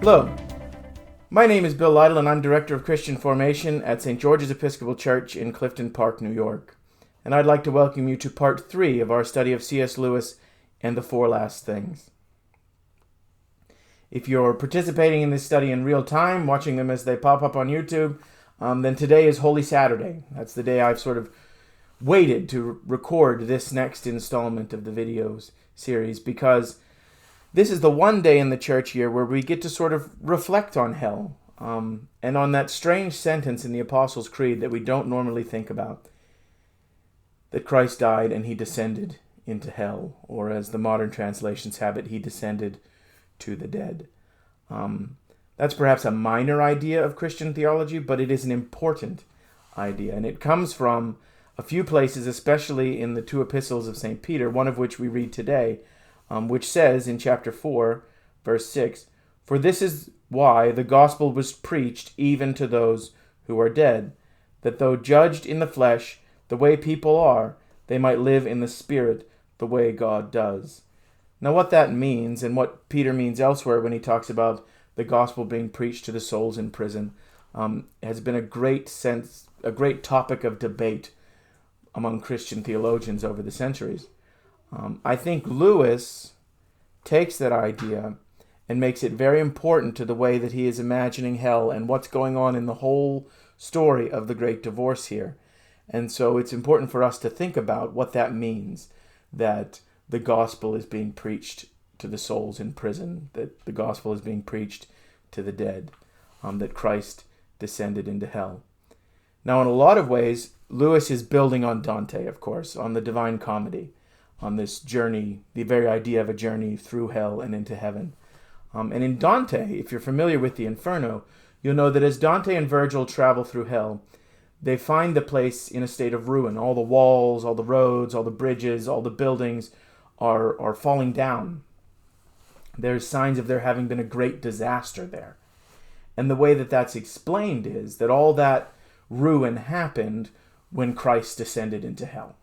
Hello, my name is Bill Lytle and I'm Director of Christian Formation at St. George's Episcopal Church in Clifton Park, New York. And I'd like to welcome you to part 3 of our study of C.S. Lewis and the Four Last Things. If you're participating in this study in real time, watching them as they pop up on YouTube, then today is Holy Saturday. That's the day I've sort of waited to record this next installment of the videos series, because this is the one day in the church year where we get to sort of reflect on hell, and on that strange sentence in the Apostles' Creed that we don't normally think about, that Christ died and he descended into hell, or as the modern translations have it, he descended to the dead. That's perhaps a minor idea of Christian theology, but it is an important idea, and it comes from a few places, especially in the two epistles of St. Peter, one of which we read today, which says in chapter 4, verse 6, "For this is why the gospel was preached even to those who are dead, that though judged in the flesh the way people are, they might live in the spirit the way God does." Now what that means, and what Peter means elsewhere when he talks about the gospel being preached to the souls in prison, has been a great topic of debate among Christian theologians over the centuries. I think Lewis takes that idea and makes it very important to the way that he is imagining hell and what's going on in the whole story of the Great Divorce here. And so it's important for us to think about what that means, that the gospel is being preached to the souls in prison, that the gospel is being preached to the dead, that Christ descended into hell. Now, in a lot of ways, Lewis is building on Dante, of course, on the Divine Comedy, on this journey, the very idea of a journey through hell and into heaven. And in Dante, if you're familiar with the Inferno, you'll know that as Dante and Virgil travel through hell, they find the place in a state of ruin. All the walls, all the roads, all the bridges, all the buildings are falling down. There's signs of there having been a great disaster there. And the way that that's explained is that all that ruin happened when Christ descended into hell.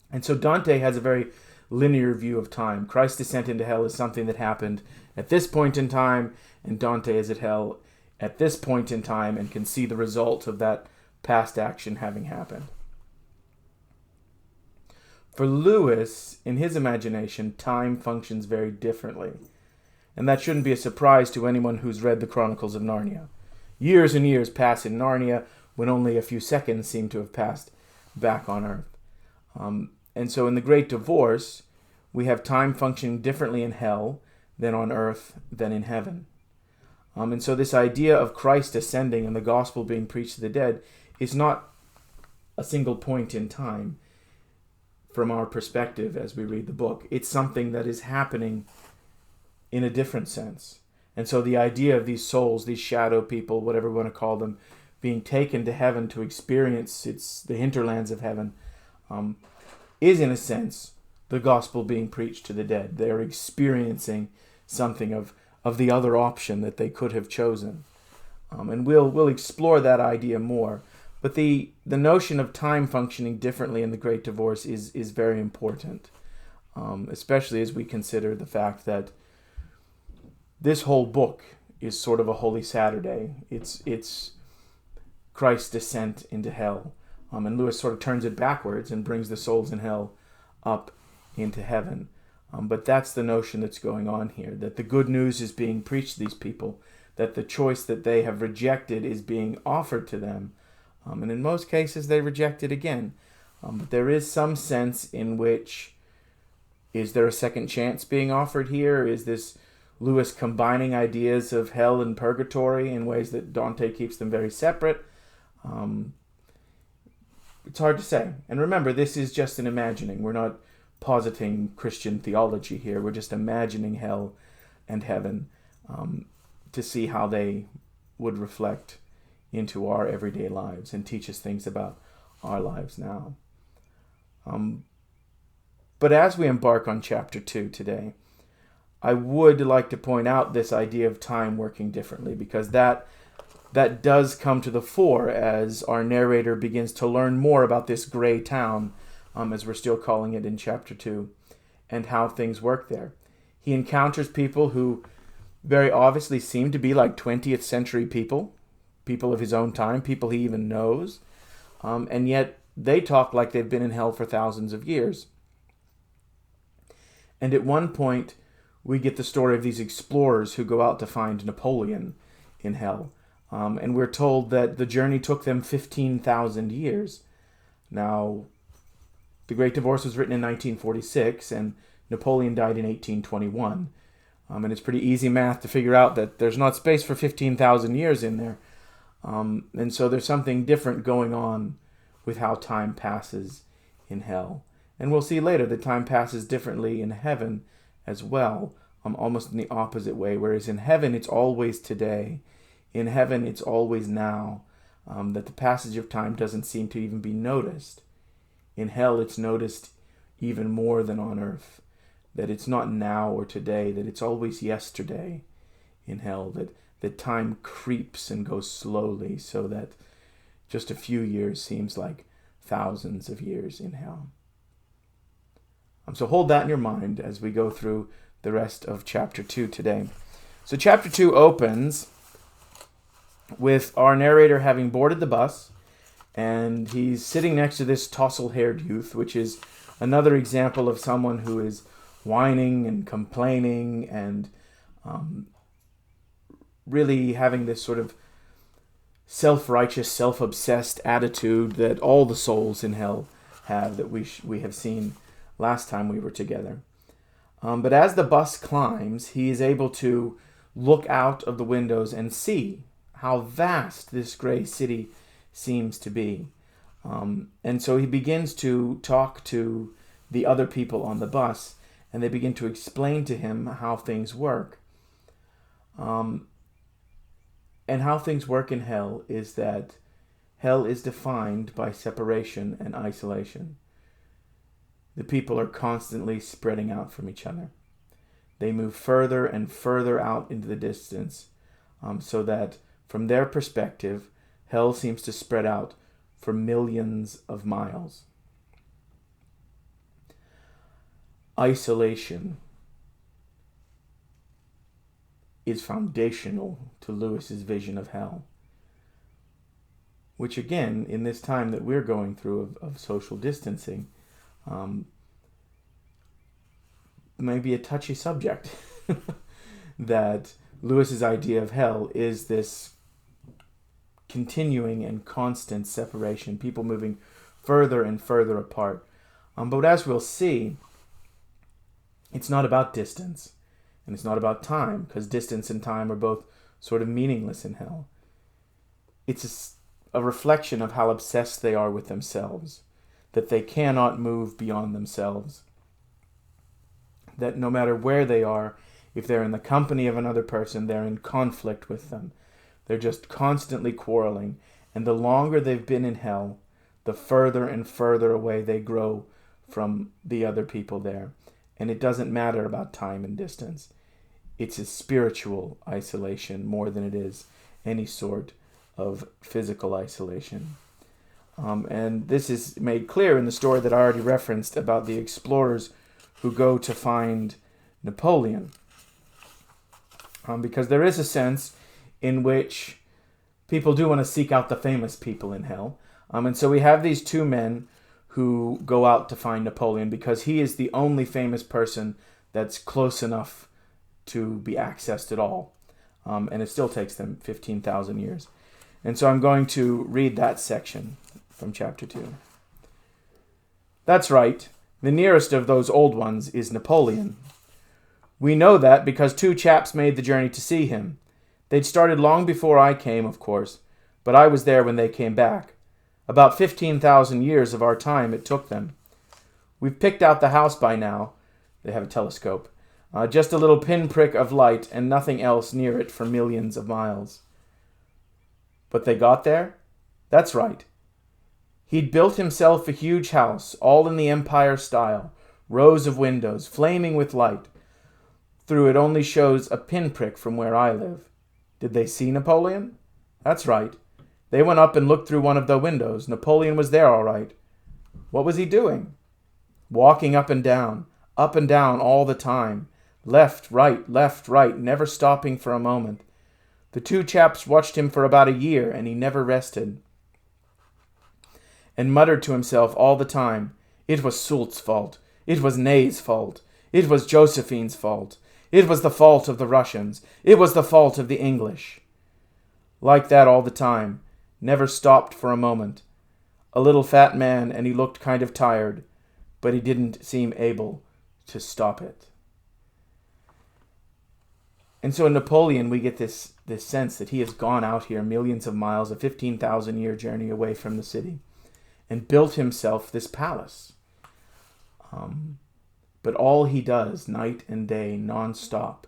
And so Dante has a very linear view of time. Christ's descent into hell is something that happened at this point in time, and Dante is at hell at this point in time and can see the result of that past action having happened. For Lewis, in his imagination, time functions very differently. And that shouldn't be a surprise to anyone who's read the Chronicles of Narnia. Years and years pass in Narnia when only a few seconds seem to have passed back on Earth. And so in the Great Divorce, we have time functioning differently in hell than on earth than in heaven. And so this idea of Christ ascending and the gospel being preached to the dead is not a single point in time from our perspective as we read the book. It's something that is happening in a different sense. And so the idea of these souls, these shadow people, whatever we want to call them, being taken to heaven to experience the hinterlands of heaven, is in a sense the gospel being preached to the dead. They're experiencing something of the other option that they could have chosen. And we'll explore that idea more. But the notion of time functioning differently in the Great Divorce is very important, especially as we consider the fact that this whole book is sort of a Holy Saturday. It's Christ's descent into hell. And Lewis sort of turns it backwards and brings the souls in hell up into heaven. But that's the notion that's going on here, that the good news is being preached to these people, that the choice that they have rejected is being offered to them. And in most cases, they reject it again. But there is some sense in which, is there a second chance being offered here? Is this Lewis combining ideas of hell and purgatory in ways that Dante keeps them very separate? It's hard to say. And remember, this is just an imagining. We're not positing Christian theology here. We're just imagining hell and heaven to see how they would reflect into our everyday lives and teach us things about our lives now. But as we embark on chapter 2 today, I would like to point out this idea of time working differently, because that does come to the fore as our narrator begins to learn more about this gray town, as we're still calling it in chapter 2, and how things work there. He encounters people who very obviously seem to be like 20th century people of his own time, people he even knows. And yet they talk like they've been in hell for thousands of years. And at one point, we get the story of these explorers who go out to find Napoleon in hell. And we're told that the journey took them 15,000 years. Now, The Great Divorce was written in 1946, and Napoleon died in 1821. And it's pretty easy math to figure out that there's not space for 15,000 years in there. And so there's something different going on with how time passes in hell. And we'll see later that time passes differently in heaven as well, almost in the opposite way. Whereas in heaven, it's always today. In heaven, it's always now. That the passage of time doesn't seem to even be noticed. In hell, it's noticed even more than on earth. That it's not now or today, that it's always yesterday in hell. That time creeps and goes slowly, so that just a few years seems like thousands of years in hell. So hold that in your mind as we go through the rest of chapter 2 today. So chapter 2 opens with our narrator having boarded the bus, and he's sitting next to this tousle-haired youth, which is another example of someone who is whining and complaining and really having this sort of self-righteous, self-obsessed attitude that all the souls in hell have, that we have seen last time we were together. But as the bus climbs, he is able to look out of the windows and see how vast this gray city seems to be. And so he begins to talk to the other people on the bus, and they begin to explain to him how things work. And how things work in hell is that hell is defined by separation and isolation. The people are constantly spreading out from each other. They move further and further out into the distance, so that from their perspective, hell seems to spread out for millions of miles. Isolation is foundational to Lewis's vision of hell, which again, in this time that we're going through of social distancing, may be a touchy subject. That Lewis's idea of hell is this continuing and constant separation, people moving further and further apart. But as we'll see, it's not about distance, and it's not about time, because distance and time are both sort of meaningless in hell. It's a reflection of how obsessed they are with themselves, that they cannot move beyond themselves, that no matter where they are, if they're in the company of another person, they're in conflict with them. They're just constantly quarreling, and the longer they've been in hell, the further and further away they grow from the other people there. And it doesn't matter about time and distance. It's a spiritual isolation more than it is any sort of physical isolation. And this is made clear in the story that I already referenced about the explorers who go to find Napoleon. Because there is a sense in which people do want to seek out the famous people in hell. And so we have these two men who go out to find Napoleon because he is the only famous person that's close enough to be accessed at all. And it still takes them 15,000 years. And so I'm going to read that section from chapter 2. That's right. The nearest of those old ones is Napoleon. We know that because two chaps made the journey to see him. They'd started long before I came, of course, but I was there when they came back. About 15,000 years of our time it took them. We've picked out the house by now. They have a telescope. Just a little pinprick of light and nothing else near it for millions of miles. But they got there? That's right. He'd built himself a huge house, all in the Empire style, rows of windows, flaming with light. Through it only shows a pinprick from where I live. Did they see Napoleon? That's right. They went up and looked through one of the windows. Napoleon was there all right. What was he doing? Walking up and down all the time, left, right, never stopping for a moment. The two chaps watched him for about a year, and he never rested, and muttered to himself all the time, "It was Soult's fault. It was Ney's fault. It was Josephine's fault. It was the fault of the Russians. It was the fault of the English." Like that all the time, never stopped for a moment. A little fat man, and he looked kind of tired, but he didn't seem able to stop it. And so in Napoleon, we get this sense that he has gone out here millions of miles, a 15,000-year journey away from the city, and built himself this palace. But all he does night and day, non-stop,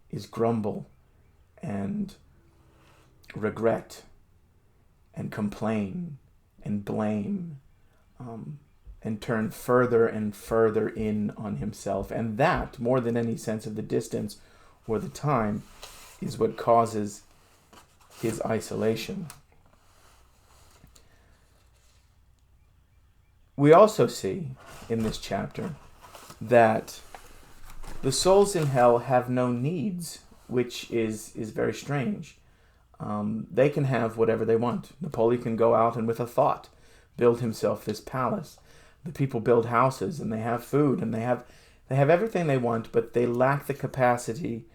is grumble and regret and complain and blame, and turn further and further in on himself. And that, more than any sense of the distance or the time, is what causes his isolation. We also see in this chapter that the souls in hell have no needs, which is very strange. They can have whatever they want. Napoleon can go out and with a thought build himself this palace. The people build houses, and they have food, and they have everything they want, but they lack the capacity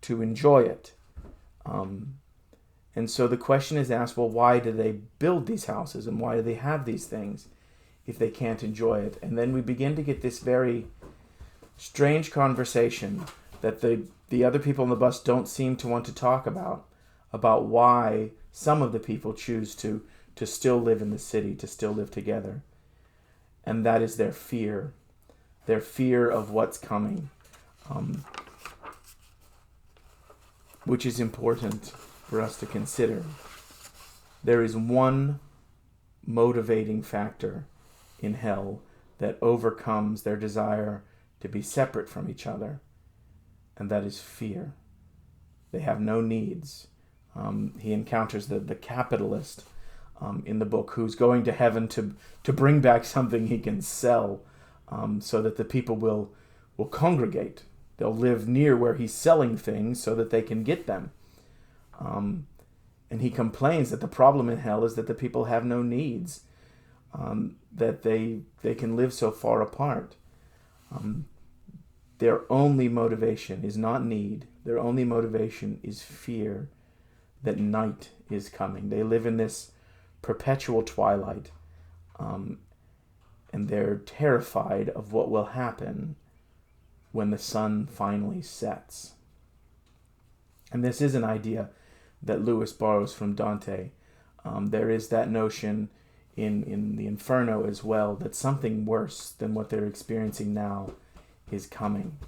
to enjoy it. And so the question is asked, well, why do they build these houses, and why do they have these things if they can't enjoy it? And then we begin to get this very strange conversation that the other people on the bus don't seem to want to talk about why some of the people choose to still live in the city, to still live together. And that is their fear of what's coming, which is important for us to consider. There is one motivating factor in hell that overcomes their desire to be separate from each other, and that is fear. They have no needs. He encounters the capitalist in the book who's going to heaven to bring back something he can sell, so that the people will congregate. They'll live near where he's selling things so that they can get them. And he complains that the problem in hell is that the people have no needs, that they can live so far apart. Their only motivation is not need. Their only motivation is fear that night is coming. They live in this perpetual twilight, and they're terrified of what will happen when the sun finally sets. And this is an idea that Lewis borrows from Dante. There is that notion in the Inferno as well, that something worse than what they're experiencing now is coming.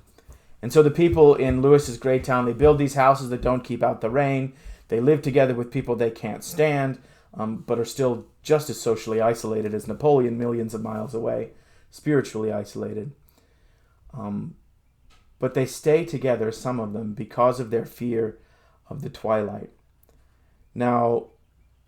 And so the people in Lewis's great town, they build these houses that don't keep out the rain. They live together with people they can't stand, but are still just as socially isolated as Napoleon, millions of miles away, spiritually isolated. But they stay together, some of them, because of their fear of the twilight. Now,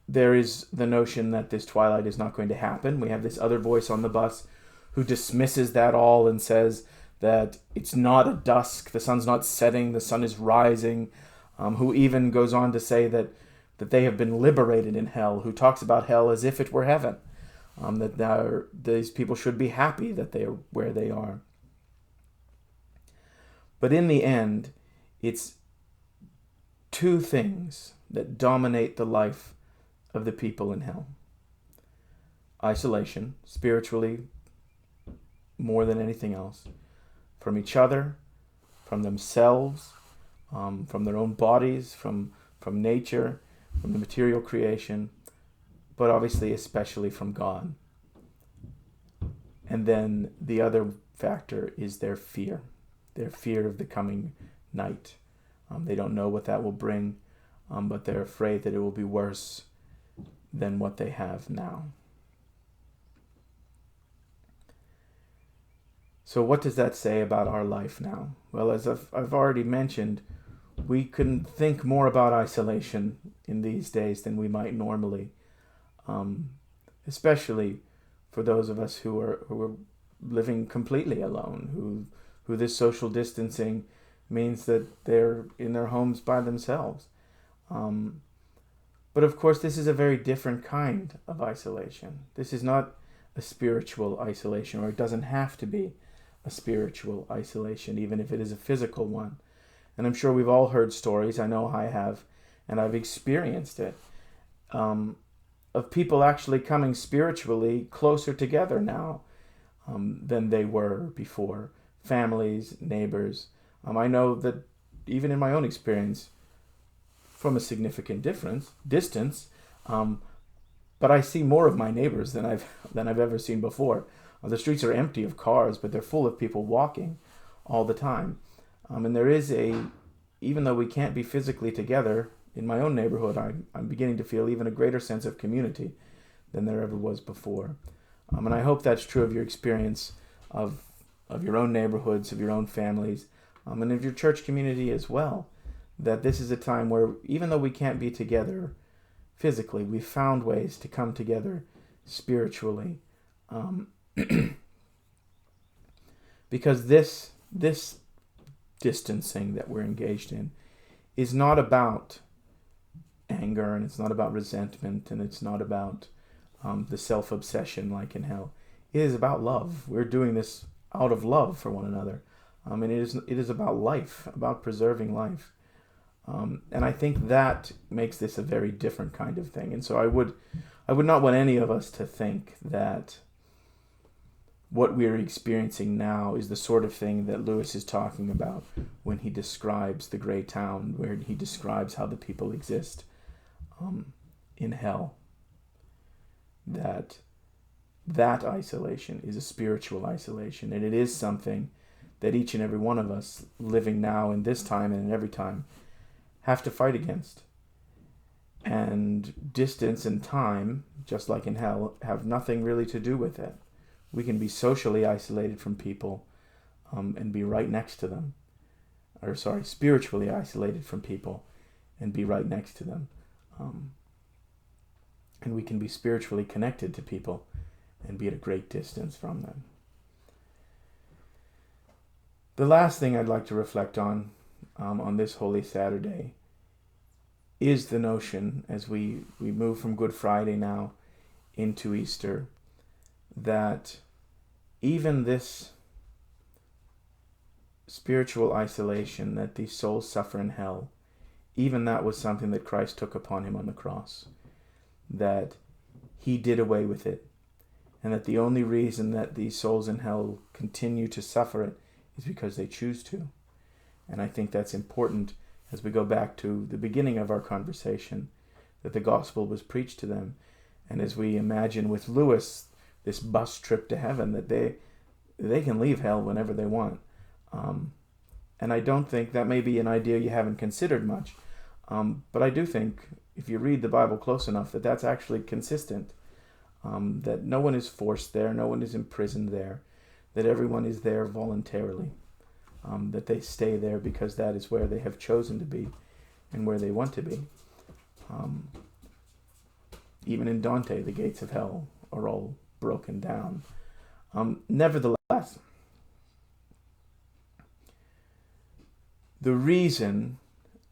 there is the notion that this twilight is not going to happen. We have this other voice on the bus who dismisses that all and says that it's not a dusk, the sun's not setting, the sun is rising, who even goes on to say that they have been liberated in hell, who talks about hell as if it were heaven, that these people should be happy that they are where they are. But in the end, it's two things that dominate the life of the people in hell. Isolation, spiritually, more than anything else, from each other, from themselves, from their own bodies, from nature, from the material creation, but obviously especially from God. And then the other factor is their fear of the coming night. They don't know what that will bring, but they're afraid that it will be worse than what they have now. So what does that say about our life now? Well, as I've already mentioned, we can think more about isolation in these days than we might normally, especially for those of us who are living completely alone, who who this social distancing means that they're in their homes by themselves. But of course, this is a very different kind of isolation. This is not a spiritual isolation, or it doesn't have to be a spiritual isolation, even if it is a physical one. And I'm sure we've all heard stories, I know I have, and I've experienced it, of people actually coming spiritually closer together now than they were before. Families, neighbors. I know that even in my own experience, from a significant distance, but I see more of my neighbors than I've ever seen before. The streets are empty of cars, but they're full of people walking all the time. And there is even though we can't be physically together, in my own neighborhood, I'm beginning to feel even a greater sense of community than there ever was before. And I hope that's true of your experience of your own neighborhoods, of your own families, and of your church community as well. That this is a time where, even though we can't be together physically, we've found ways to come together spiritually. Because this distancing that we're engaged in is not about anger, and it's not about resentment, and it's not about the self-obsession like in hell. It is about love. We're doing this out of love for one another. And it is about life, about preserving life. And I think that makes this a very different kind of thing. And so I would not want any of us to think that what we're experiencing now is the sort of thing that Lewis is talking about when he describes the gray town, where he describes how the people exist in hell. That isolation is a spiritual isolation, and it is something that each and every one of us living now in this time and in every time have to fight against. And distance and time, just like in hell, have nothing really to do with it. We can be socially isolated from people and be right next to them. Spiritually isolated from people and be right next to them. And we can be spiritually connected to people and be at a great distance from them. The last thing I'd like to reflect on this Holy Saturday is the notion, as we move from Good Friday now into Easter, that even this spiritual isolation that these souls suffer in hell, even that was something that Christ took upon him on the cross, that he did away with it, and that the only reason that these souls in hell continue to suffer it is because they choose to. And I think that's important as we go back to the beginning of our conversation, that the gospel was preached to them. And as we imagine with Lewis, this bus trip to heaven, that they can leave hell whenever they want. And I don't think that may be an idea you haven't considered much. But I do think, if you read the Bible close enough, that that's actually consistent. That no one is forced there, no one is imprisoned there, that everyone is there voluntarily. That they stay there because that is where they have chosen to be and where they want to be. Even in Dante, the gates of hell are all broken down. Nevertheless, the reason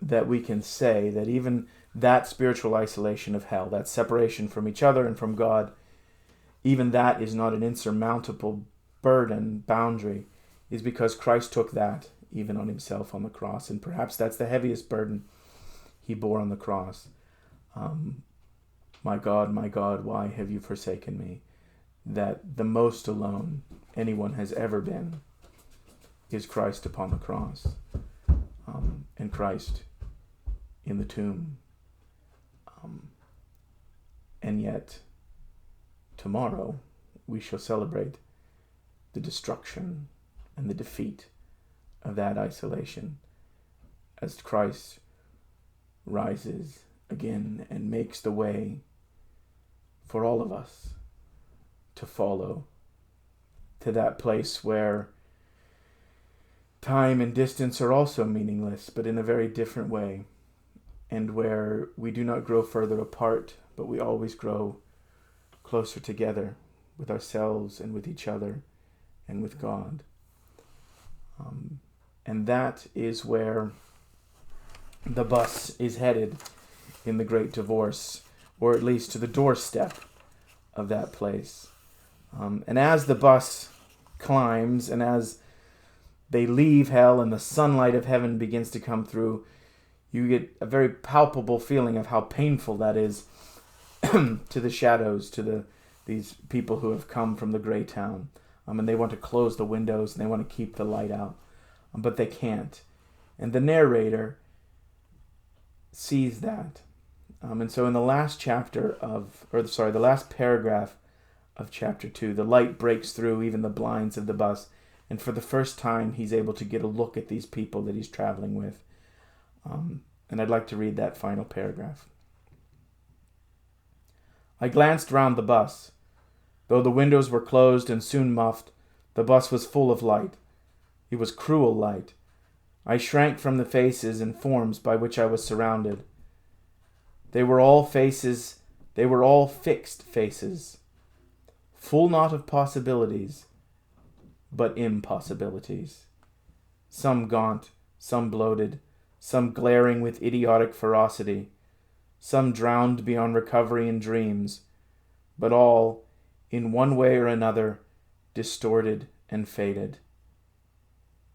that we can say that even that spiritual isolation of hell, that separation from each other and from God, even that is not an insurmountable burden, boundary, is because Christ took that even on himself on the cross. And perhaps that's the heaviest burden he bore on the cross. My God, why have you forsaken me? That the most alone anyone has ever been is Christ upon the cross, and Christ in the tomb. And yet, tomorrow we shall celebrate the destruction and the defeat of that isolation as Christ rises again and makes the way for all of us to follow to that place where time and distance are also meaningless, but in a very different way, and where we do not grow further apart, but we always grow closer together with ourselves and with each other and with God. And that is where the bus is headed in the Great Divorce, or at least to the doorstep of that place. And as the bus climbs, and as they leave hell and the sunlight of heaven begins to come through, you get a very palpable feeling of how painful that is to the shadows, to these people who have come from the gray town. And they want to close the windows and they want to keep the light out, but they can't. And the narrator sees that. And so in the last the last paragraph of chapter 2, the light breaks through even the blinds of the bus. And for the first time, he's able to get a look at these people that he's traveling with. And I'd like to read that final paragraph. I glanced round the bus. Though the windows were closed and soon muffed, the bus was full of light. It was cruel light. I shrank from the faces and forms by which I was surrounded. They were all fixed faces, full not of possibilities, but impossibilities. Some gaunt, some bloated, some glaring with idiotic ferocity, some drowned beyond recovery in dreams, but all, in one way or another, distorted and faded.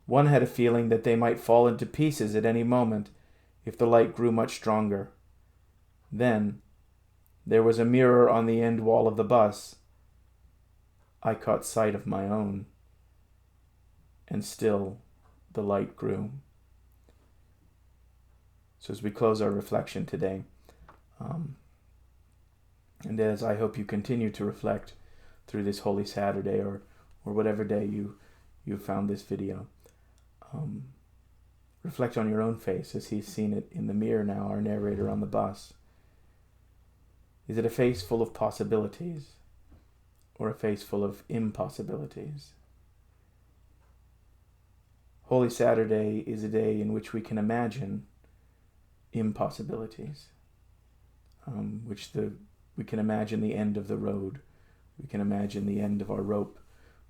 One had a feeling that they might fall into pieces at any moment if the light grew much stronger. Then, there was a mirror on the end wall of the bus. I caught sight of my own, and still the light grew. So as we close our reflection today, and as I hope you continue to reflect through this Holy Saturday or whatever day you found this video, reflect on your own face as he's seen it in the mirror now, our narrator on the bus. Is it a face full of possibilities or a face full of impossibilities? Holy Saturday is a day in which we can imagine impossibilities, we can imagine the end of the road. We can imagine the end of our rope.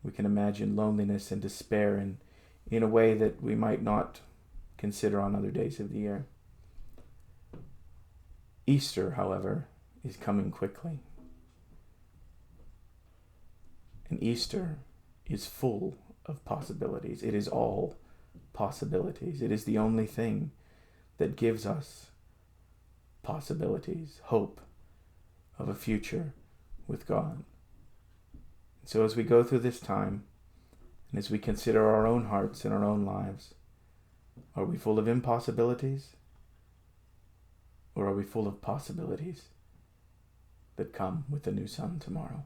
We can imagine loneliness and despair in a way that we might not consider on other days of the year. Easter, however, is coming quickly. And Easter is full of possibilities. It is all possibilities. It is the only thing that gives us possibilities, hope of a future with God. So as we go through this time, and as we consider our own hearts and our own lives, are we full of impossibilities? Or are we full of possibilities that come with the new sun tomorrow?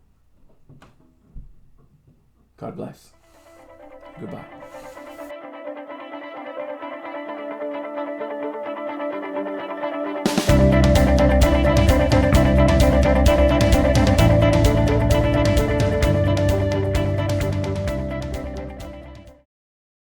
God bless. Goodbye.